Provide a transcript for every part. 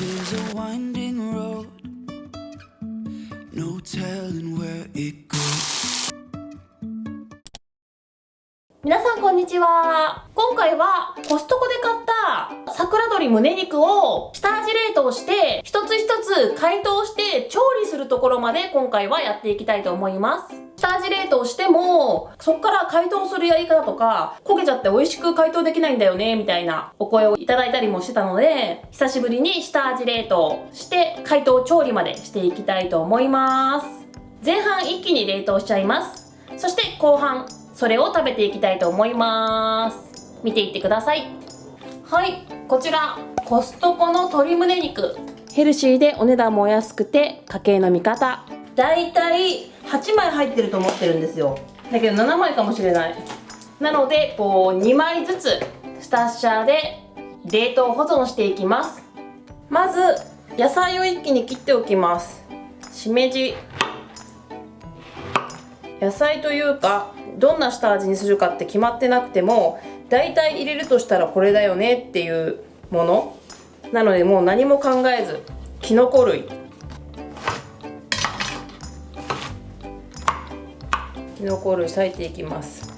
is a winding road, no telling where it goes. 皆さんこんにちは。今回はコストコで買った桜鶏胸肉を下味冷凍して一つ一つ解凍して調理するところまで今回はやっていきたいと思います。下味冷凍してもそっから解凍するやり方とか焦げちゃって美味しく解凍できないんだよねみたいなお声をいただいたりもしてたので、久しぶりに下味冷凍して解凍調理までしていきたいと思います。前半一気に冷凍しちゃいます。そして後半それを食べていきたいと思います。見ていってください。はい、こちらコストコの鶏胸肉、ヘルシーでお値段もお安くて家計の味方。だいたい8枚入ってると思ってるんですよ。だけど7枚かもしれない。なのでこう2枚ずつスタッシャーで冷凍保存していきます。まず野菜を一気に切っておきます。しめじ、野菜というかどんな下味にするかって決まってなくてもだいたい入れるとしたらこれだよねっていうものなので、もう何も考えずきのこ類、きのこ類裂いていきます。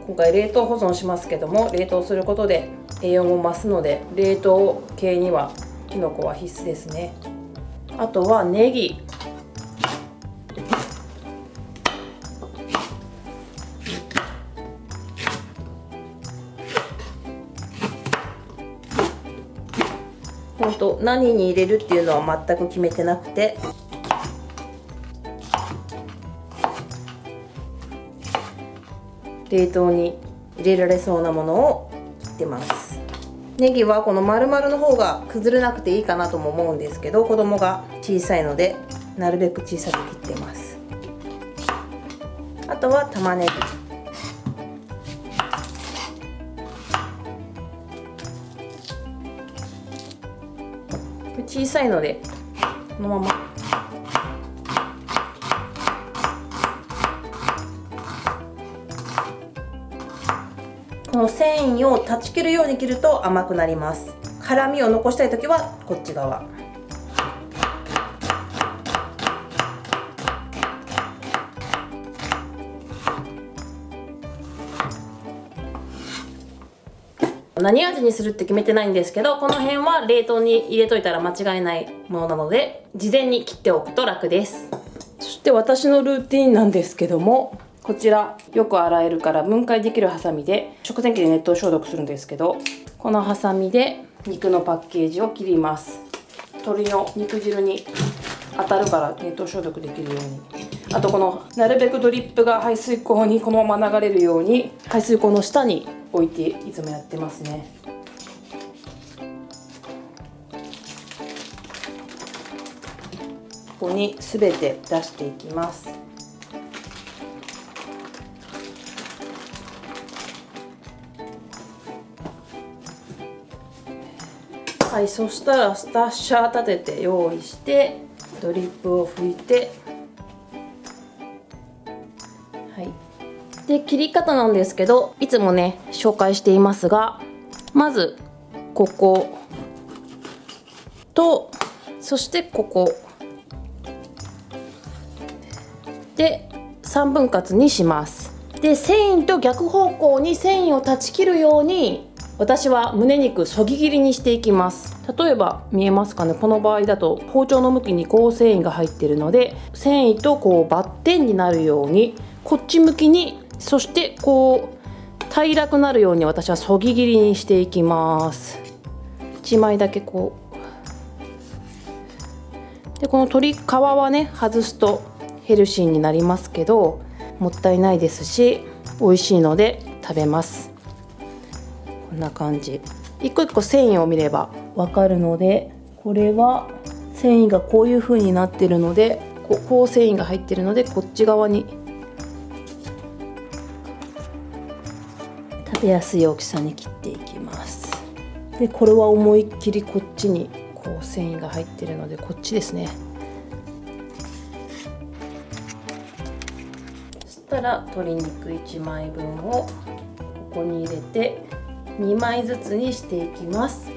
今回冷凍保存しますけども、冷凍することで栄養も増すので冷凍系にはきのこは必須ですね。あとはネギ、本当何に入れるっていうのは全く決めてなくて、冷凍に入れられそうなものを切ってます。ネギはこの丸々の方が崩れなくていいかなとも思うんですけど、子供が小さいのでなるべく小さく切ってます。あとは玉ねぎ、小さいのでこのままこの繊維を断ち切るように切ると甘くなります。辛みを残したいときはこっち側。何味にするって決めてないんですけど、この辺は冷凍に入れといたら間違いないものなので事前に切っておくと楽です。そして私のルーティンなんですけども、こちらよく洗えるから分解できるハサミで食洗機で熱湯消毒するんですけど、このハサミで肉のパッケージを切ります。鶏の肉汁に当たるから熱湯消毒できるように。あとこのなるべくドリップが排水口にこのまま流れるように排水口の下に置いていつもやってますね。ここにすべて出していきます。はい、そしたらスタッシャー立てて用意してドリップを拭いて、はい、で切り方なんですけど、いつもね紹介していますが、まずこことそしてここで3分割にします。で繊維と逆方向に繊維を断ち切るように私は胸肉そぎ切りにしていきます。例えば見えますかね、この場合だと包丁の向きにこう繊維が入っているので、繊維とこうバッテンになるようにこっち向きに、そしてこう平らくなるように私はそぎ切りにしていきます。1枚だけこうで、この鶏皮はね外すとヘルシーになりますけどもったいないですし美味しいので食べます。こんな感じ、一個一個繊維を見ればわかるので、これは繊維がこういう風になってるので、こう繊維が入ってるのでこっち側に食べやすい大きさに切っていきます。でこれは思いっきりこっちにこう繊維が入ってるのでこっちですね。そしたら鶏肉1枚分をここに入れて2枚ずつにしていきます。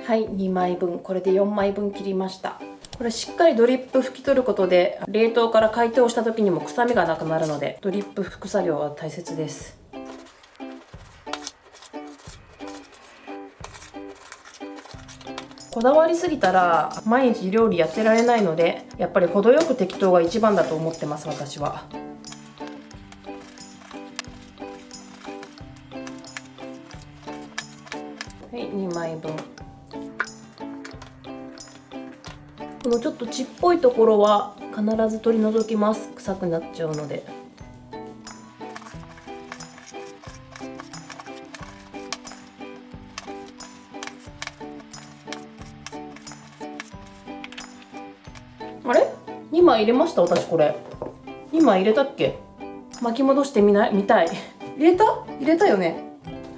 はい、2枚分、これで4枚分切りました。これしっかりドリップ拭き取ることで冷凍から解凍した時にも臭みがなくなるので、ドリップ拭く作業は大切です。こだわりすぎたら毎日料理やってられないので、やっぱり程よく適当が一番だと思ってます、私は。はい、2枚分。このちょっと血っぽいところは必ず取り除きます。臭くなっちゃうので。あれ ?2 枚入れました私これ。2枚入れたっけ？巻き戻して見たい。入れたよね。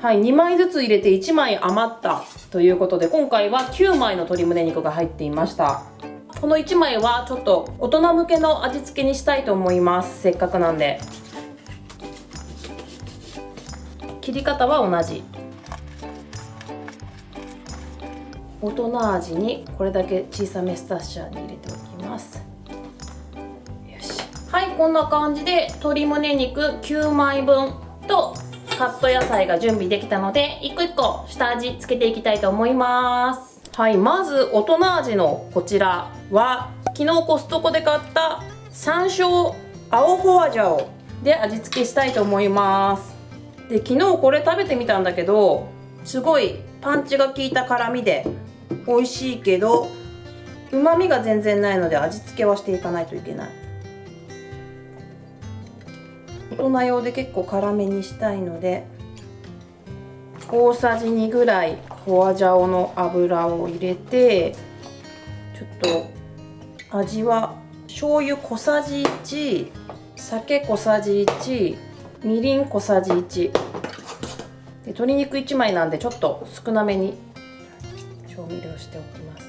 はい、2枚ずつ入れて1枚余ったということで、今回は9枚の鶏胸肉が入っていました。この1枚はちょっと大人向けの味付けにしたいと思います。せっかくなんで。切り方は同じ。大人味にこれだけ小さめスタッシャーに入れておきます。よし。はい、こんな感じで鶏胸肉9枚分とカット野菜が準備できたので、一個一個下味つけていきたいと思います。はい、まず大人味のこちらは昨日コストコで買った山椒青ホアジャオで味付けしたいと思います。で、昨日これ食べてみたんだけど、すごいパンチが効いた辛みで美味しいけど、旨味が全然ないので味付けはしていかないといけない。大人用で結構辛めにしたいので、大さじ2ぐらいホアジャオの油を入れて、ちょっと味は醤油小さじ1、酒小さじ1、みりん小さじ1で、鶏肉1枚なんでちょっと少なめに調味料しておきます。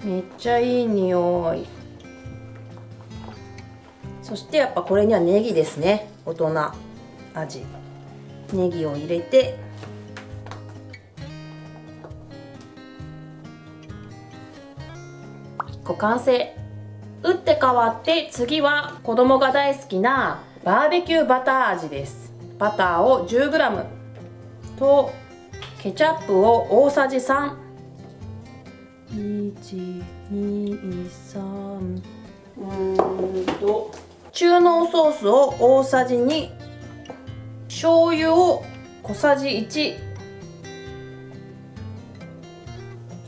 めっちゃいい匂い。そしてやっぱこれにはネギですね。大人味。ネギを入れて、1個完成。打って変わって次は子供が大好きなバーベキューバター味です。バターを 10g とケチャップを大さじ3。1、2、3。中濃ソースを大さじ2、醤油を小さじ1、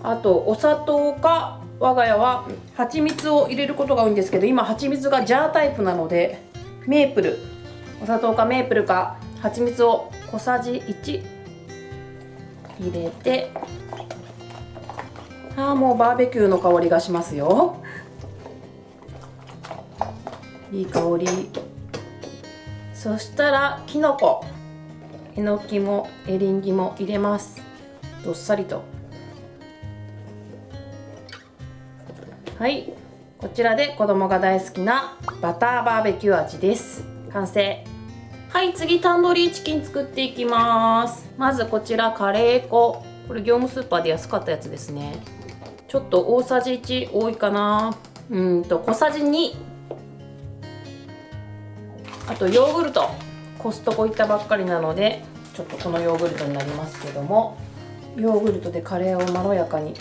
あとお砂糖か、我が家は蜂蜜を入れることが多いんですけど、今蜂蜜がジャータイプなので、メープル、お砂糖かメープルか蜂蜜を小さじ1入れて、もうバーベキューの香りがしますよ。いい香り。そしたらきのこ、えのきもエリンギも入れます。どっさりと。はい、こちらで子供が大好きなバターバーベキュー味です。完成。はい、次タンドリーチキン作っていきます。まずこちらカレー粉、これ業務スーパーで安かったやつですね。ちょっと大さじ1多いかな。小さじ2。あとヨーグルト、コストコ行ったばっかりなのでちょっとこのヨーグルトになりますけども、ヨーグルトでカレーをまろやかに。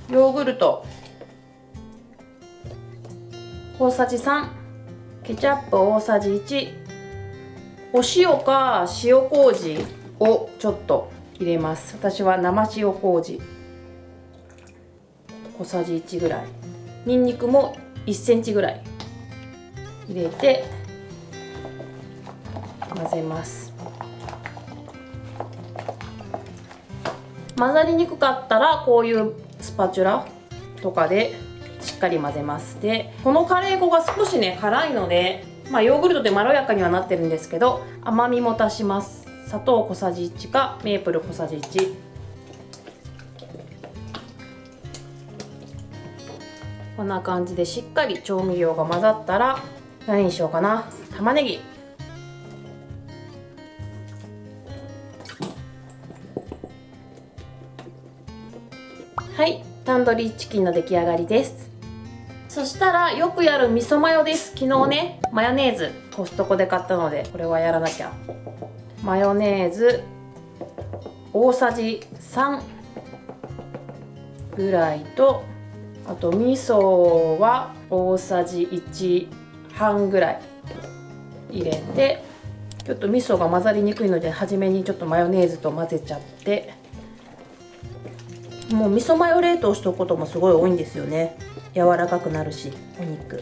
ヨーグルト大さじ3、ケチャップ大さじ1、お塩か塩麹をちょっと入れます。私は生塩麹小さじ1ぐらい、にんにくも1センチぐらい入れて混ぜます。混ざりにくかったらこういうスパチュラとかでしっかり混ぜます。で、このカレー粉が少しね辛いので、ヨーグルトでまろやかにはなってるんですけど、甘みも足します。砂糖小さじ1かメープル小さじ1。こんな感じでしっかり調味料が混ざったら、何にしようかな。玉ねぎ。はい、タンドリーチキンの出来上がりです。そしたらよくやる味噌マヨです。昨日ね、マヨネーズコストコで買ったのでこれはやらなきゃ。マヨネーズ大さじ3ぐらいと、あと味噌は大さじ1半ぐらい入れて、ちょっと味噌が混ざりにくいので初めにちょっとマヨネーズと混ぜちゃって、もう味噌マヨ冷凍しておくこともすごい多いんですよね。柔らかくなるし、お肉。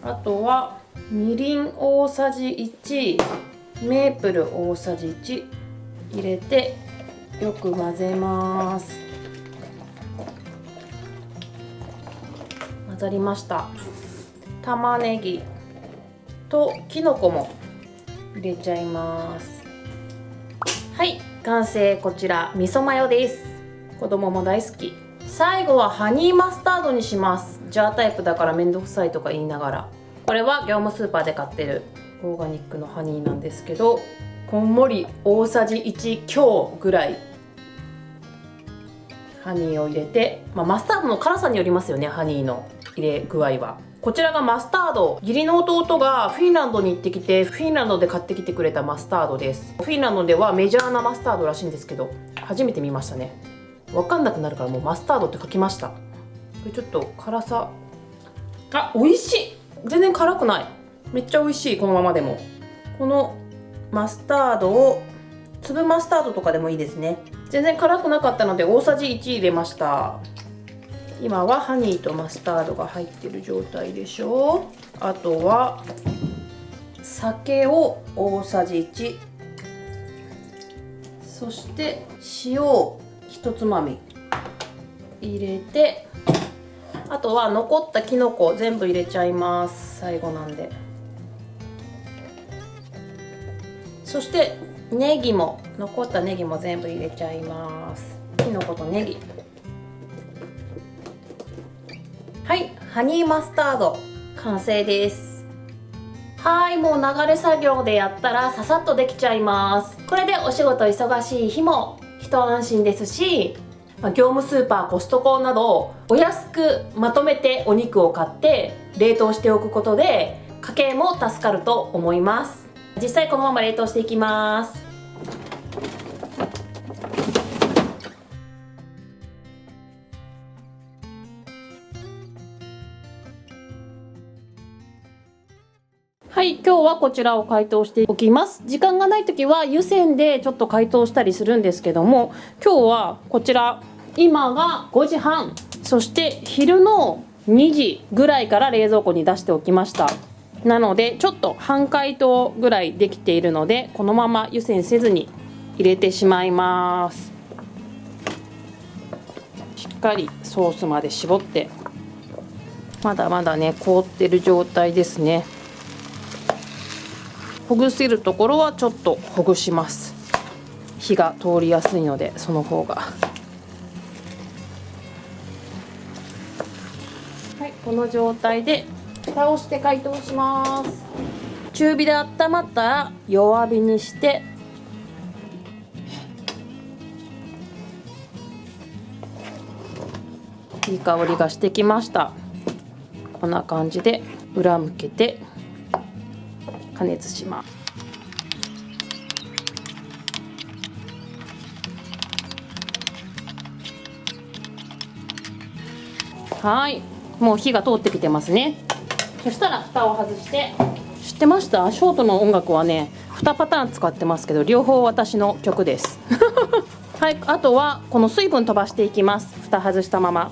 あとはみりん大さじ1、メープル大さじ1入れてよく混ぜます。混ざりました。玉ねぎときのこも入れちゃいます。はい、完成。こちら味噌マヨです。子供も大好き。最後はハニーマスタードにします。ジャータイプだからめんどくさいとか言いながら、これは業務スーパーで買ってるオーガニックのハニーなんですけど、こんもり大さじ1強ぐらいハニーを入れて、マスタードの辛さによりますよね、ハニーの入れ具合は。こちらがマスタード、義理の弟がフィンランドに行ってきて、フィンランドで買ってきてくれたマスタードです。フィンランドではメジャーなマスタードらしいんですけど、初めて見ましたね。わかんなくなるからもうマスタードって書きました。これちょっと辛さ、あ、美味しい。全然辛くない。めっちゃ美味しい。このままでも。このマスタードを、粒マスタードとかでもいいですね。全然辛くなかったので大さじ1入れました。今はハニーとマスタードが入ってる状態でしょ。あとは酒を大さじ1、そして塩を1つまみ入れて、あとは残ったきのこ全部入れちゃいます。最後なんで。そしてネギも、残ったネギも全部入れちゃいます。きのことネギ。はい、ハニーマスタード完成です。はい、もう流れ作業でやったらささっとできちゃいます。これでお仕事忙しい日も一安心ですし、業務スーパー、コストコなどお安くまとめてお肉を買って冷凍しておくことで家計も助かると思います。実際このまま冷凍していきます。はい、今日はこちらを解凍しておきます。時間がない時は湯煎でちょっと解凍したりするんですけども、今日はこちら、今が5時半、そして昼の2時ぐらいから冷蔵庫に出しておきました。なのでちょっと半解凍ぐらいできているので、このまま湯煎せずに入れてしまいます。しっかりソースまで絞って、まだまだね凍ってる状態ですね。ほぐせるところはちょっとほぐします。火が通りやすいので、その方が。はい、この状態で蓋をして解凍します。中火で温まったら弱火にして、いい香りがしてきました。こんな感じで裏向けて加熱します。はい、もう火が通ってきてますね。そしたら蓋を外して、知ってました？ショートの音楽はね2パターン使ってますけど、両方私の曲ですはい、あとはこの水分飛ばしていきます。蓋外したまま。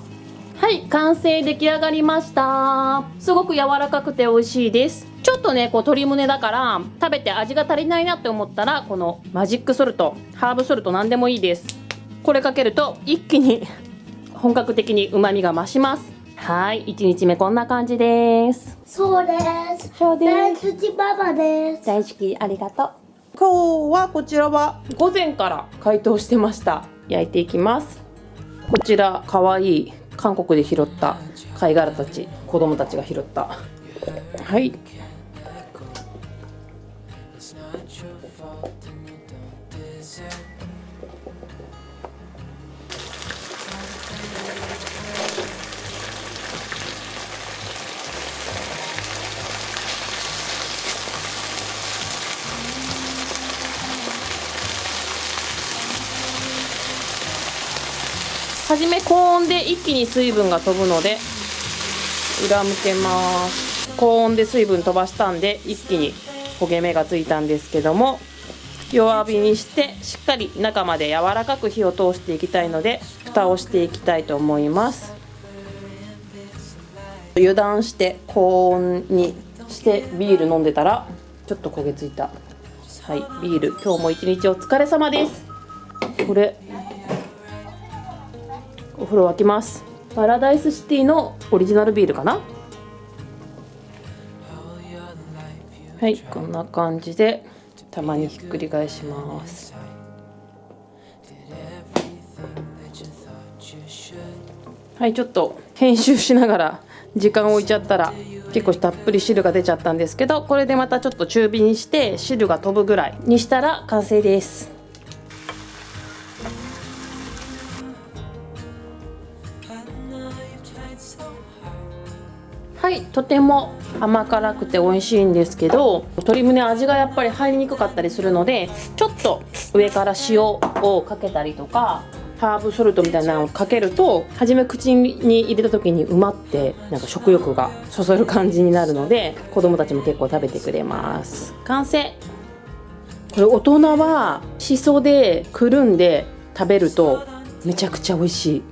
はい、完成、出来上がりました。すごく柔らかくて美味しいです。ちょっとねこう鶏胸だから食べて味が足りないなって思ったら、このマジックソルト、ハーブソルト何でもいいです。これかけると一気に本格的に旨味が増します。はい、1日目こんな感じです。そうです。そうです。大好きパパです。大好き、ありがとう。今日はこちらは午前から解凍してました。焼いていきます。こちらかわいい韓国で拾った貝殻たち、子供たちが拾った。はい。はじめ高温で一気に水分が飛ぶので裏向けます。高温で水分飛ばしたんで一気に焦げ目がついたんですけども、弱火にしてしっかり中まで柔らかく火を通していきたいので蓋をしていきたいと思います。油断して高温にしてビール飲んでたらちょっと焦げついた。はい、ビール今日も一日お疲れ様です。これお風呂沸きます。パラダイスシティのオリジナルビールかな。はい、こんな感じでたまにひっくり返します。はい、ちょっと編集しながら時間を置いちゃったら結構たっぷり汁が出ちゃったんですけど、これでまたちょっと中火にして汁が飛ぶぐらいにしたら完成です。はい、とても甘辛くて美味しいんですけど、鶏胸味がやっぱり入りにくかったりするので、ちょっと上から塩をかけたりとかハーブソルトみたいなのをかけると、初め口に入れた時にうまってなんか食欲がそそる感じになるので、子供たちも結構食べてくれます。完成。これ大人はしそでくるんで食べるとめちゃくちゃ美味しい。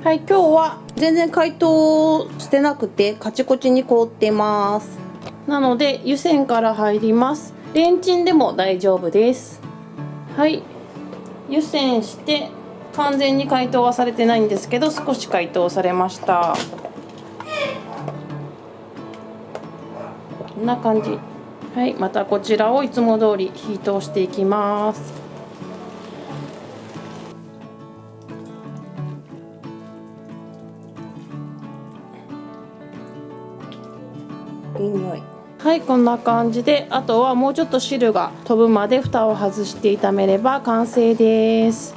はい、今日は全然解凍してなくてカチコチに凍ってます。なので湯煎から入ります。レンチンでも大丈夫です。はい、湯煎して完全に解凍はされてないんですけど、少し解凍されました。こんな感じ。はい、またこちらをいつも通り火通していきます。いい匂い。はい、こんな感じで、あとはもうちょっと汁が飛ぶまで蓋を外して炒めれば完成です。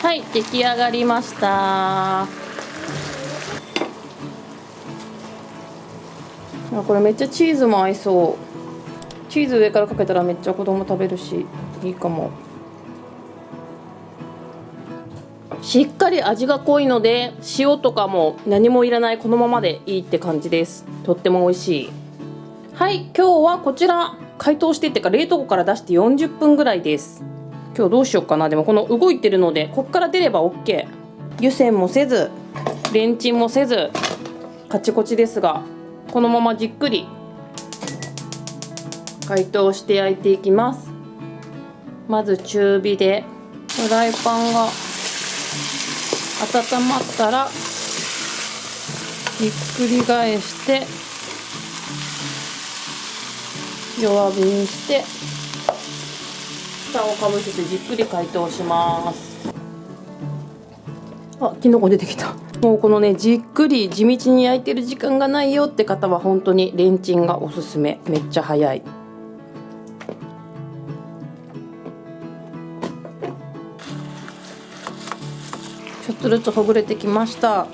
はい、出来上がりました。これめっちゃチーズも合いそう。チーズ上からかけたらめっちゃ子供食べるしいいかも。しっかり味が濃いので塩とかも何もいらない、このままでいいって感じです。とっても美味しい。はい、今日はこちら解凍してってか冷凍庫から出して40分ぐらいです。今日どうしようかな。でもこの動いてるのでこっから出れば OK。 湯煎もせずレンチンもせずカチコチですが、このままじっくり解凍して焼いていきます。まず中火でフライパンが温まったらひっくり返して弱火にして蓋をかぶせてじっくり解凍します。あ、キノコ出てきた。もうこのね、じっくり地道に焼いてる時間がないよって方は本当にレンチンがおすすめ。めっちゃ早い。ちょっとずつほぐれてきました。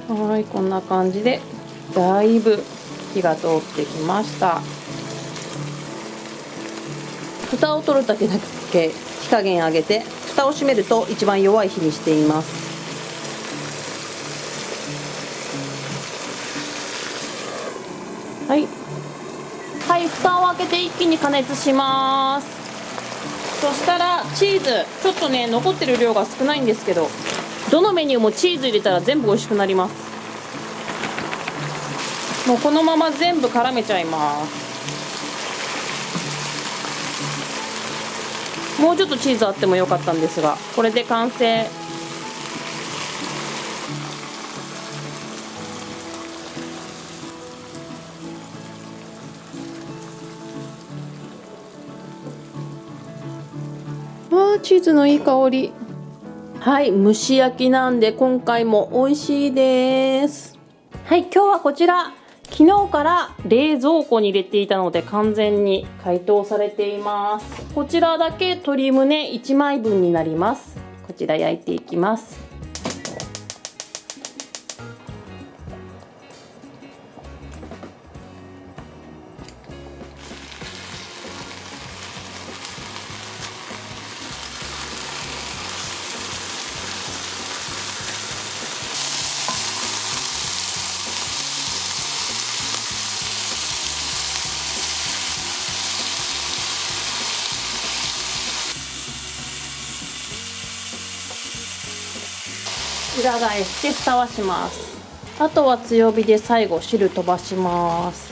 はい、こんな感じでだいぶ火が通ってきました。蓋を取るだけだけ火加減上げて、蓋を閉めると一番弱い火にしています。はい、はい、蓋を開けて一気に加熱します。そしたらチーズ、ちょっとね残ってる量が少ないんですけど、どのメニューもチーズ入れたら全部美味しくなります。もうこのまま全部絡めちゃいます。もうちょっとチーズあってもよかったんですが、これで完成。わあ、チーズのいい香り。はい、蒸し焼きなんで今回も美味しいです。はい、今日はこちら昨日から冷蔵庫に入れていたので完全に解凍されています。こちらだけ鶏胸1枚分になります。こちら焼いていきます。裏返して蓋はします。あとは強火で最後汁飛ばします。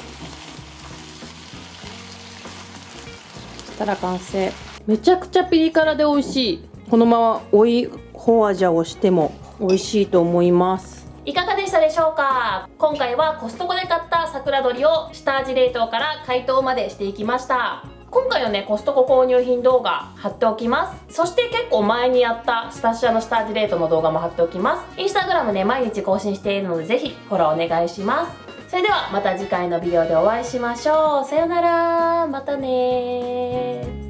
そしたら完成。めちゃくちゃピリ辛で美味しい。このまま追いホワジャをしても美味しいと思います。いかがでしたでしょうか。今回はコストコで買った桜鶏を下味冷凍から解凍までしていきました。今回のね、コストコ購入品動画貼っておきます。そして結構前にやったスタッシャの下味冷凍の動画も貼っておきます。インスタグラムで毎日更新しているのでぜひフォローお願いします。それではまた次回のビデオでお会いしましょう。さよなら、またねー。